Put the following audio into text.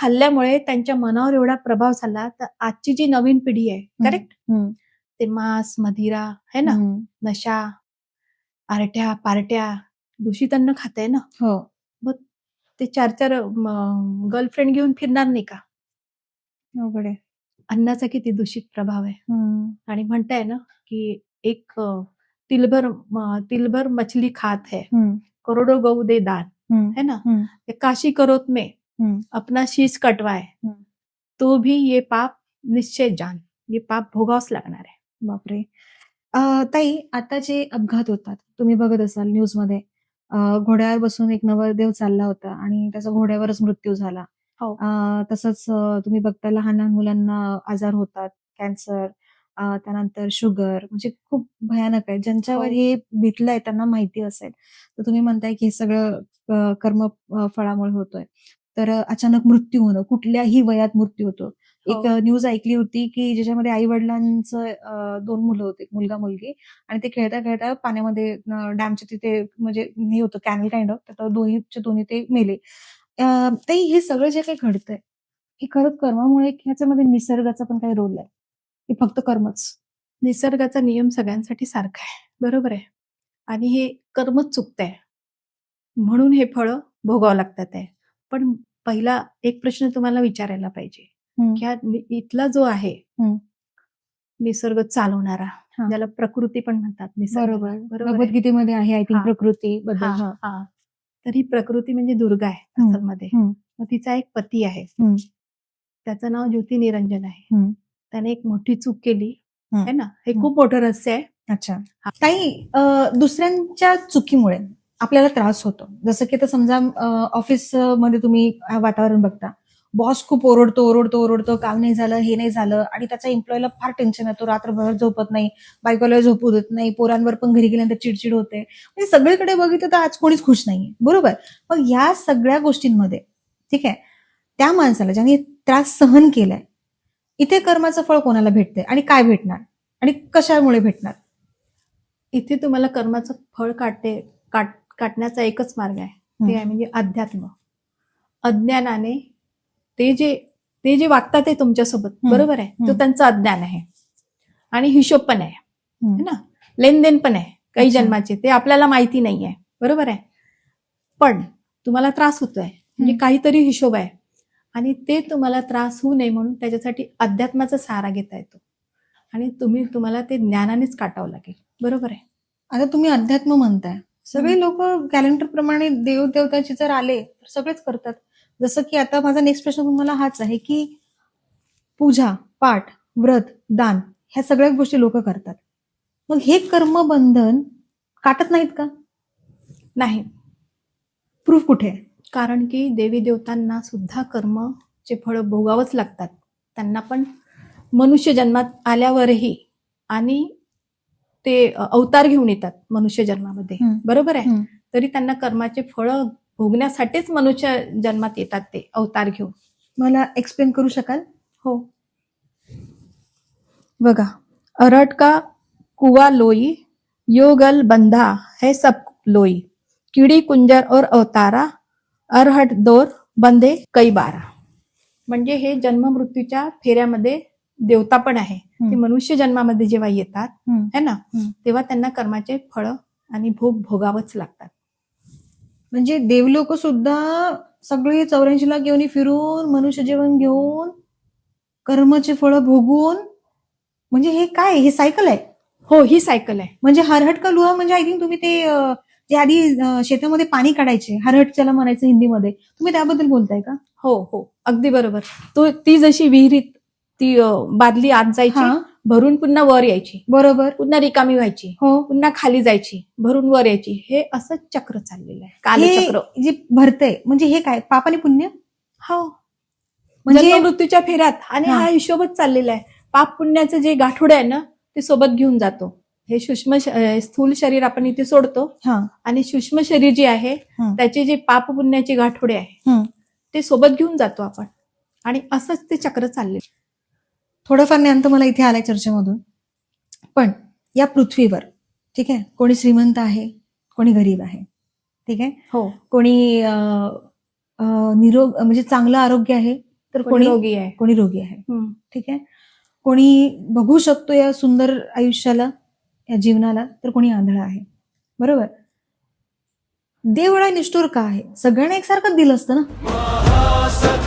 खाल्ल्यामुळे त्यांच्या मनावर एवढा प्रभाव झाला, तर आजची जी नवीन पिढी आहे, करेक्ट? ते मांस, मदिरा है ना, नशा, आरट्या, पार्ट्या, दूषित अन्न खाताय ना. हो. मग ते 4-4 गर्लफ्रेंड घेऊन फिरणार नाही का? अवघड आहे. अन्नाचा किती दूषित प्रभाव आहे. आणि म्हणताय ना, की एक तिलभर मछली खात है, करोड़ो गऊ दे दान, है ना. काशी करोत में अपना शीश कटवाय, तो भी ये पाप निश्चय जान. ये पाप भोगावंच लागणार आहे. बापरे. ताई, आता जे अपघात होतात, तुम्ही बघत असाल न्यूजमध्ये, घोड्यावर बसून एक नवरदेव चालला होता आणि त्याचा घोड्यावरच मृत्यू झाला. हो. तसंच तुम्ही बघता लहान लहान मुलांना आजार होतात, कॅन्सर, त्यानंतर शुगर, म्हणजे खूप भयानक आहे. ज्यांच्यावर हो. हे बितलंय त्यांना माहिती असेल. तर तुम्ही म्हणताय की हे सगळं कर्म फळामुळे होतोय. तर अचानक मृत्यू होणं, कुठल्याही वयात मृत्यू होतो. एक न्यूज ऐकली होती की ज्याच्यामध्ये आई वडिलांचं 2 मुलं होते, मुलगा मुलगी, आणि ते खेळता खेळता पाण्यामध्ये डॅमच्या तिथे म्हणजे हे होतं कॅनल काइंड ऑफ, तर दोन्ही ते मेले. ते हे सगळं जे काही घडतंय, हे खरंच कर्मामुळे की ह्याच्यामध्ये निसर्गाचा पण काही रोल आहे, की फक्त कर्मच? निसर्गाचा नियम सगळ्यांसाठी सारखा आहे, बरोबर आहे. आणि हे कर्मच चुकतंय, म्हणून हे फळं भोगावं लागतात आहे. पण पहिला एक प्रश्न तुम्हाला विचारायला पाहिजे, की इथला जो आहे निसर्ग चालवणारा, ज्याला प्रकृती पण म्हणतात, बरोबर. बरोबर. भगवद्गीतेमध्ये आहे आय थिंक प्रकृती बद्दल. तर ही प्रकृती म्हणजे दुर्गा आहे असलमध्ये. मग तिचा एक पती आहे, त्याचं नाव ज्योती निरंजन आहे. त्याने एक मोठी चूक केली है ना. हे खूप मोठं रहस्य आहे. अच्छा. ताई, दुसऱ्यांच्या चुकीमुळे आपल्याला त्रास होतो. जसं की आता समजा ऑफिसमध्ये तुम्ही वातावरण बघता, बॉस खूप ओरडतो, काम नाही झालं, हे नाही झालं, आणि त्याच्या एम्प्लॉयला फार टेन्शन येतो, रात्रभर झोपत नाही, बायकोला झोपू देत नाही, पोरांवर पण घरी गेल्यानंतर चिडचिड होते. म्हणजे सगळीकडे बघितलं तर आज कोणीच खुश नाहीये, बरोबर. मग या सगळ्या गोष्टींमध्ये, ठीक आहे, त्या माणसाला ज्याने त्रास सहन केलाय, इथे कर्माचं फळ कोणाला भेटतंय आणि काय भेटणार आणि कशामुळे भेटणार? इथे तुम्हाला कर्माचं फळ काटण्याचा एकच मार्ग आहे, ते आहे म्हणजे अध्यात्म. अज्ञानाने ते जे वागतात ते तुमच्यासोबत, बरोबर आहे, तो त्यांचं अज्ञान आहे. आणि हिशोब पण आहे ना, लेनदेन पण आहे काही जन्माचे, ते आपल्याला माहिती नाही आहे, बरोबर आहे. पण तुम्हाला त्रास होतोय म्हणजे काहीतरी हिशोब आहे, आणि ते तुम्हाला त्रास होऊ नये म्हणून त्याच्यासाठी अध्यात्माचा सहारा घेता येतो, आणि तुम्हाला ते ज्ञानानेच काटावं लागेल, बरोबर आहे. आता तुम्ही अध्यात्म म्हणताय, सगळे लोक कॅलेंडर प्रमाणे देवदेवताचे जर आले तर सगळेच करतात. जसं की आता माझा नेक्स्ट प्रश्न तुम्हाला हाच आहे की पूजा, पाठ, व्रत, दान, ह्या सगळ्या गोष्टी लोक करतात, मग हे कर्मबंधन काटत नाहीत का? नाही. प्रूफ कुठे? कारण की देवी देवतांना सुद्धा कर्मचे फळ भोगावंच लागतात. त्यांना पण मनुष्य जन्मात आल्यावरही, आणि ते अवतार घेऊन येतात मनुष्य जन्मामध्ये, बरोबर आहे, तरी त्यांना कर्माचे फळ भोगण्यासाठीच मनुष्य जन्मात येतात ते अवतार घेऊन. मला एक्सप्लेन करू शकाल? हो. बघा, अरहट का कुआ लोई, योगल बंधा है सब लोई, कीड़ी कुंजर और अवतारा, अरहट दोर बंधे कई बारा. म्हणजे हे जन्म मृत्यूच्या फेऱ्यामध्ये देवता पण आहे. ते मनुष्य जन्मामध्ये जेव्हा येतात है ना, तेव्हा त्यांना कर्माचे फळ आणि भोग भोगावंच लागतात. म्हणजे देवलोक सुद्धा सगळे 84 लाख घेऊन फिरून मनुष्य जीवन घेऊन कर्माचे फळ भोगून, म्हणजे हे काय, हे सायकल आहे? हो, ही सायकल आहे. म्हणजे हरहट का लुहा म्हणजे आय थिंक तुम्ही ते जे आधी शेतामध्ये पाणी काढायचे, हरहट त्याला म्हणायचं हिंदीमध्ये, तुम्ही त्याबद्दल बोलताय का? हो हो, अगदी बरोबर. ती जशी विहिरीत ती बादली आत जायची, भरून पुन्हा वर यायची, बरोबर, पुन्हा रिकामी व्हायची, पुन्हा खाली जायची, भरून वर यायची, हे असं चक्र चाललेलं आहे, कालचक्र जे भरतंय. म्हणजे हे काय, पाप आणि पुण्य? हो, म्हणजे मृत्यूच्या फेऱ्यात. आणि हा हिशोबच चाललेला आहे. पाप पुण्याचं जे गाठोडे आहे ना, ते सोबत घेऊन जातो. हे स्थूल शरीर आपण इथे सोडतो, आणि सूक्ष्म शरीर जे आहे त्याचे जे पाप पुण्याचे गाठोडे आहे ते सोबत घेऊन जातो आपण, आणि असंच ते चक्र चालले. थोडंफार ज्ञान तर मला इथे आलंय चर्चेमधून, पण या पृथ्वीवर, ठीक आहे, कोणी श्रीमंत आहे, कोणी गरीब आहे, ठीक आहे, हो, कोणी निरोग म्हणजे चांगलं आरोग्य आहे, तर कोणी रोगी आहे. कोणी रोगी आहे. हम्म. ठीक आहे. कोणी बघू शकतो या सुंदर आयुष्याला, या जीवनाला, तर कोणी आंधळा आहे. बरोबर. देव एवढा निष्ठुर का आहे? सगळ्यांना एकसारखंच दिलं असतं ना.